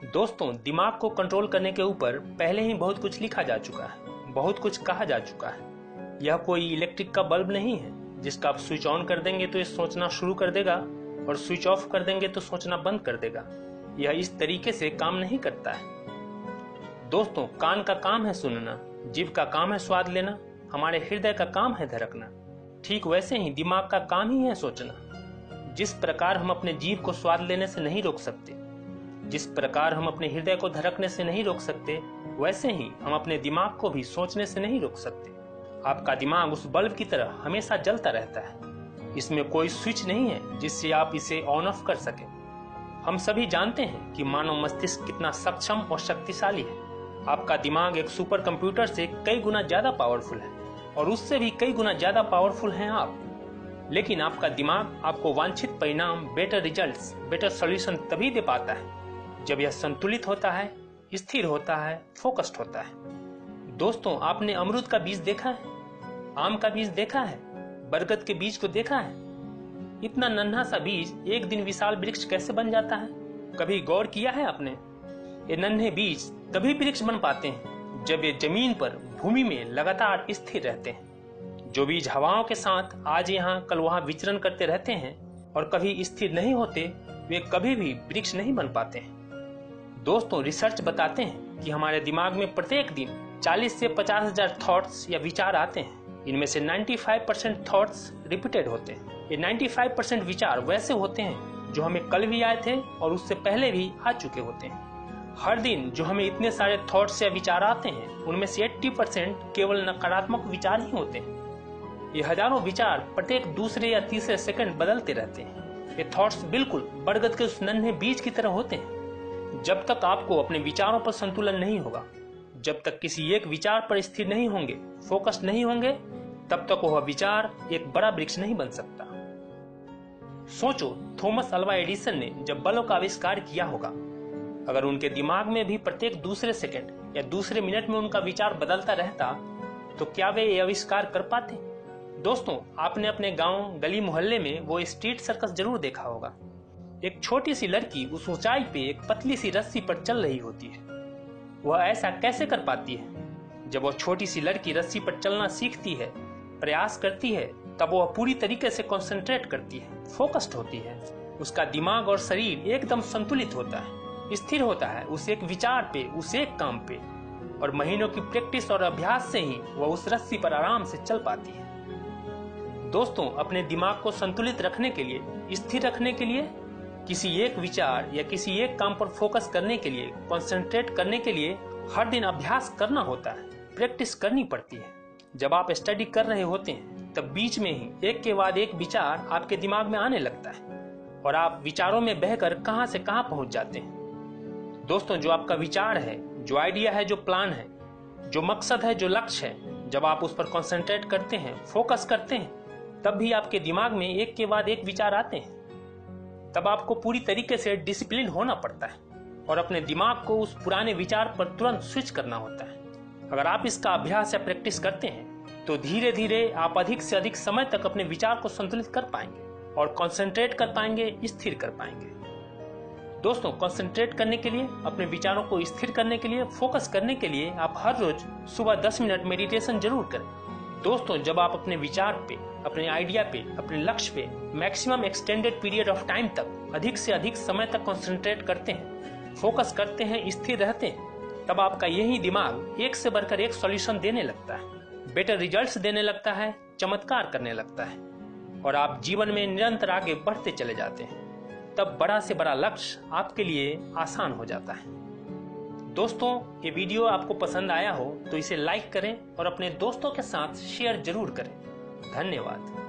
दोस्तों, दिमाग को कंट्रोल करने के ऊपर पहले ही बहुत कुछ लिखा जा चुका है, बहुत कुछ कहा जा चुका है। यह कोई इलेक्ट्रिक का बल्ब नहीं है जिसका आप स्विच ऑन कर देंगे तो ये सोचना शुरू कर देगा और स्विच ऑफ कर देंगे तो सोचना बंद कर देगा। यह इस तरीके से काम नहीं करता है। दोस्तों, कान का काम है सुनना, जीभ का काम है स्वाद लेना, हमारे हृदय का काम है धड़कना। ठीक वैसे ही दिमाग का काम ही है सोचना। जिस प्रकार हम अपने जीभ को स्वाद लेने से नहीं रोक सकते, जिस प्रकार हम अपने हृदय को धड़कने से नहीं रोक सकते, वैसे ही हम अपने दिमाग को भी सोचने से नहीं रोक सकते। आपका दिमाग उस बल्ब की तरह हमेशा जलता रहता है। इसमें कोई स्विच नहीं है जिससे आप इसे ऑन ऑफ कर सके। हम सभी जानते हैं कि मानव मस्तिष्क कितना सक्षम और शक्तिशाली है। आपका दिमाग एक सुपर कंप्यूटर से कई गुना ज्यादा पावरफुल है और उससे भी कई गुना ज्यादा पावरफुल हैं आप। लेकिन आपका दिमाग आपको वांछित परिणाम, बेटर रिजल्ट्स, बेटर सॉल्यूशन तभी दे पाता है जब यह संतुलित होता है, स्थिर होता है, फोकस्ड होता है। दोस्तों, आपने अमरूद का बीज देखा है, आम का बीज देखा है, बरगद के बीज को देखा है? इतना नन्हा सा बीज एक दिन विशाल वृक्ष कैसे बन जाता है? कभी गौर किया है आपने? ये नन्हे बीज तभी वृक्ष बन पाते हैं जब ये जमीन पर, भूमि में लगातार स्थिर रहते हैं। जो बीज हवाओं के साथ आज यहाँ कल वहां विचरण करते रहते हैं और कभी स्थिर नहीं होते, वे कभी भी वृक्ष नहीं बन पाते हैं। दोस्तों, रिसर्च बताते हैं कि हमारे दिमाग में प्रत्येक दिन 40 से 50,000 थॉट्स या विचार आते हैं। इनमें से 95% थॉट्स रिपीटेड होते हैं। ये 95% विचार वैसे होते हैं जो हमें कल भी आए थे और उससे पहले भी आ चुके होते हैं। हर दिन जो हमें इतने सारे थॉट्स या विचार आते हैं, उनमें से 80% केवल नकारात्मक विचार ही होते हैं। ये हजारों विचार प्रत्येक दूसरे या तीसरे सेकंड बदलते रहते हैं। ये थॉट्स बिल्कुल बरगद के उस नन्हे बीज की तरह होते हैं। जब तक आपको अपने विचारों पर संतुलन नहीं होगा, जब तक किसी एक विचार पर स्थिर नहीं होंगे, फोकस्ड नहीं होंगे, तब तक वह विचार एक बड़ा वृक्ष नहीं बन सकता। सोचो, थॉमस अल्वा एडिसन ने जब बल्ब का आविष्कार किया होगा, अगर उनके दिमाग में भी प्रत्येक दूसरे सेकंड या दूसरे मिनट में उनका विचार बदलता रहता, तो क्या वे ये आविष्कार कर पाते? दोस्तों, आपने अपने गांव, गली मोहल्ले में वो स्ट्रीट सर्कस जरूर देखा होगा। एक छोटी सी लड़की उस ऊंचाई पे एक पतली सी रस्सी पर चल रही होती है। वह ऐसा कैसे कर पाती है? जब वह छोटी सी लड़की रस्सी पर चलना सीखती है, प्रयास करती है, तब वह पूरी तरीके से कंसंट्रेट करती है, फोकस्ड होती है। उसका दिमाग और शरीर एकदम संतुलित होता है, स्थिर होता है उस एक विचार पे, उस एक काम पे। और महीनों की प्रैक्टिस और अभ्यास से ही वह उस रस्सी पर आराम से चल पाती है। दोस्तों, अपने दिमाग को संतुलित रखने के लिए, स्थिर रखने के लिए, किसी एक विचार या किसी एक काम पर फोकस करने के लिए, कंसंट्रेट करने के लिए हर दिन अभ्यास करना होता है, प्रैक्टिस करनी पड़ती है। जब आप स्टडी कर रहे होते हैं, तब बीच में ही एक के बाद एक विचार आपके दिमाग में आने लगता है और आप विचारों में बहकर कहां से कहां पहुंच जाते हैं। दोस्तों, जो आपका विचार है, जो आइडिया है, जो प्लान है, जो मकसद है, जो लक्ष्य है, जब आप उस पर कंसंट्रेट करते हैं, फोकस करते हैं, तब भी आपके दिमाग में एक के बाद एक विचार आते हैं। तब आपको पूरी तरीके से डिसिप्लिन होना पड़ता है और अपने दिमाग को उस पुराने विचार पर तुरंत स्विच करना होता है। अगर आप इसका अभ्यास या प्रैक्टिस करते हैं, तो धीरे धीरे आप अधिक से अधिक समय तक अपने विचार को संतुलित कर पाएंगे और कंसंट्रेट कर पाएंगे, स्थिर कर पाएंगे। दोस्तों, कंसंट्रेट करने के लिए, अपने विचारों को स्थिर करने के लिए, फोकस करने के लिए आप हर रोज सुबह 10 मिनट मेडिटेशन जरूर करें। दोस्तों, जब आप अपने विचार पे, अपने आइडिया पे, अपने लक्ष्य पे maximum extended period of time तक, अधिक से अधिक समय तक कंसंट्रेट करते हैं, फोकस करते हैं, स्थिर रहते हैं, तब आपका यही दिमाग एक से बढ़कर एक सॉल्यूशन देने लगता है, बेटर रिजल्ट्स देने लगता है, चमत्कार करने लगता है और आप जीवन में निरंतर आगे बढ़ते चले जाते हैं। तब बड़ा से बड़ा लक्ष्य आपके लिए आसान हो जाता है। दोस्तों, ये वीडियो आपको पसंद आया हो तो इसे लाइक करें और अपने दोस्तों के साथ शेयर जरूर करें। धन्यवाद।